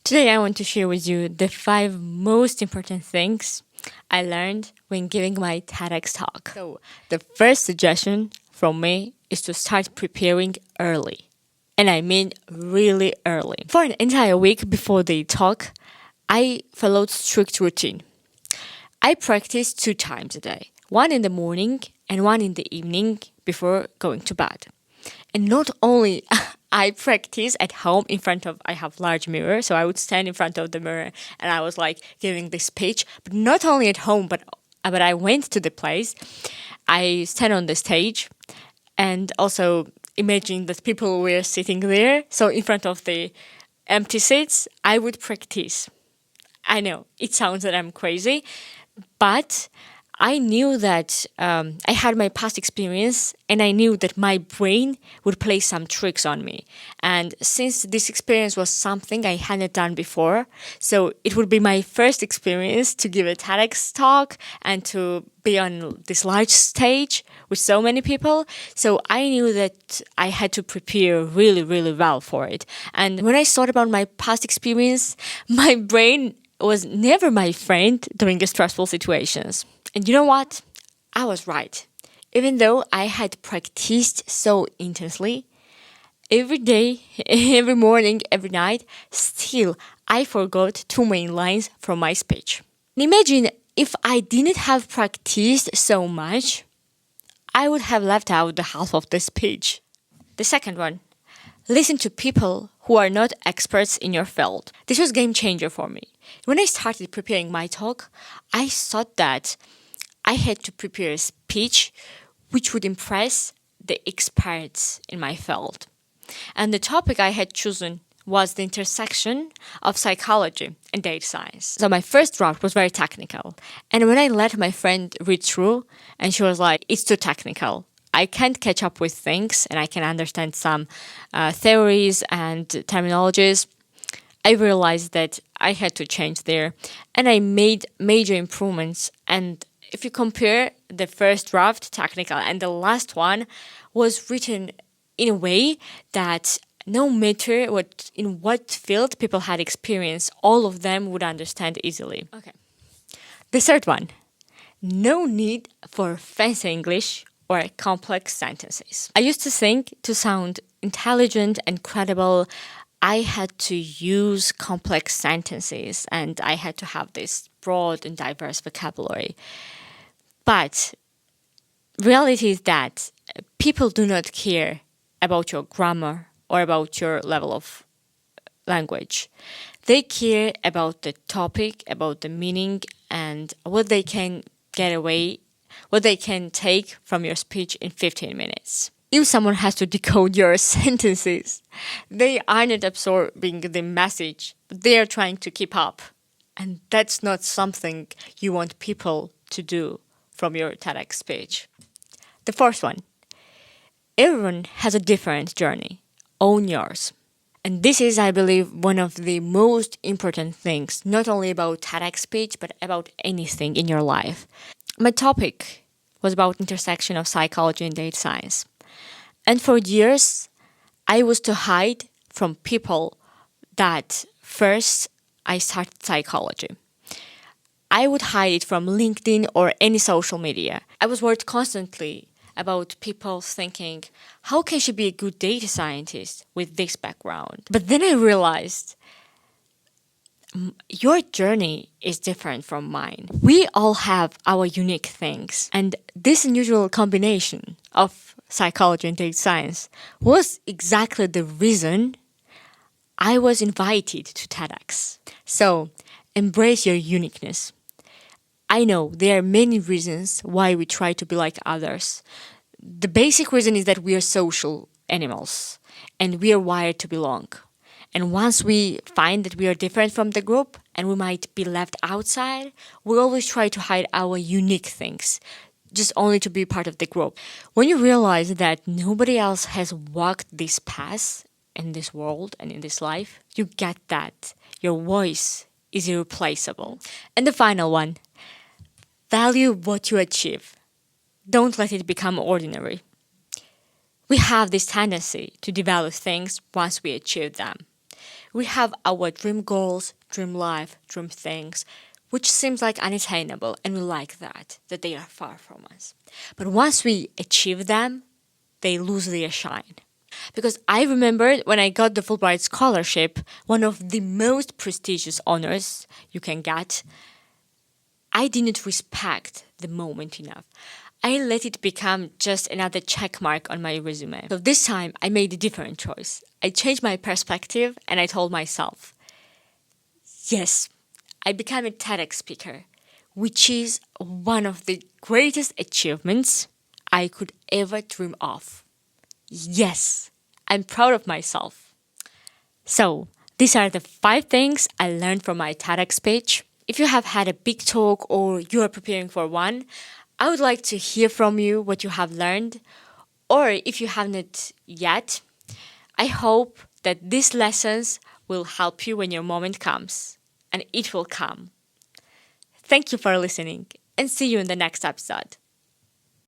Today, I want to share with you the 5 most important things I learned when giving my TEDx talk. So, the first suggestion from me is to start preparing early. And I mean really early. For an entire week before the talk, I followed strict routine. I practiced 2 times a day, one in the morning and one in the evening before going to bed. And not only I practice at home in front of, I have large mirror, so I would stand in front of the mirror and I was like giving this speech, but not only at home, but I went to the place, I stand on the stage and also imagine that people were sitting there. So in front of the empty seats, I would practice. I know it sounds that I'm crazy, but I knew that I had my past experience and I knew that my brain would play some tricks on me. And since this experience was something I hadn't done before, so it would be my first experience to give a TEDx talk and to be on this large stage with so many people. So I knew that I had to prepare really, really well for it. And when I thought about my past experience, my brain was never my friend during stressful situations. And you know what? I was right. Even though I had practiced so intensely, every day, every morning, every night, still I forgot 2 main lines from my speech. And imagine if I didn't have practiced so much, I would have left out the half of the speech. The second one, listen to people who are not experts in your field. This was a game changer for me. When I started preparing my talk, I thought that I had to prepare a speech which would impress the experts in my field. And the topic I had chosen was the intersection of psychology and data science. So my first draft was very technical. And when I let my friend read through, and she was like, it's too technical. I can't catch up with things and I can understand some theories and terminologies. I realized that I had to change there and I made major improvements. And if you compare the first draft, technical, and the last one was written in a way that no matter in what field people had experience, all of them would understand easily. Okay. The third one, no need for fancy English or complex sentences. I used to think to sound intelligent and credible, I had to use complex sentences and I had to have this broad and diverse vocabulary. But reality is that people do not care about your grammar or about your level of language. They care about the topic, about the meaning, and what they can what they can take from your speech in 15 minutes. If someone has to decode your sentences, they are not absorbing the message, but they are trying to keep up. And that's not something you want people to do from your TEDx speech. The fourth one, everyone has a different journey. Own yours. And this is, I believe, one of the most important things, not only about TEDx speech, but about anything in your life. My topic was about intersection of psychology and data science. And for years, I was to hide from people that first I started psychology. I would hide it from LinkedIn or any social media. I was worried constantly about people thinking, how can she be a good data scientist with this background? But then I realized your journey is different from mine. We all have our unique things. And this unusual combination of psychology and data science was exactly the reason I was invited to TEDx. So embrace your uniqueness. I know there are many reasons why we try to be like others. The basic reason is that we are social animals and we are wired to belong. And once we find that we are different from the group and we might be left outside, we always try to hide our unique things, just only to be part of the group. When you realize that nobody else has walked this path in this world and in this life, you get that your voice is irreplaceable. And the final one, value what you achieve. Don't let it become ordinary. We have this tendency to devalue things once we achieve them. We have our dream goals, dream life, dream things, which seems like unattainable, and we like that they are far from us. But once we achieve them, they lose their shine. Because I remember when I got the Fulbright scholarship, one of the most prestigious honors you can get, I didn't respect the moment enough. I let it become just another check mark on my resume. So this time I made a different choice. I changed my perspective and I told myself, yes, I became a TEDx speaker, which is one of the greatest achievements I could ever dream of. Yes, I'm proud of myself. So, these are the 5 things I learned from my TEDx speech. If you have had a big talk or you are preparing for one, I would like to hear from you what you have learned. Or if you haven't yet, I hope that these lessons will help you when your moment comes. And it will come. Thank you for listening and see you in the next episode.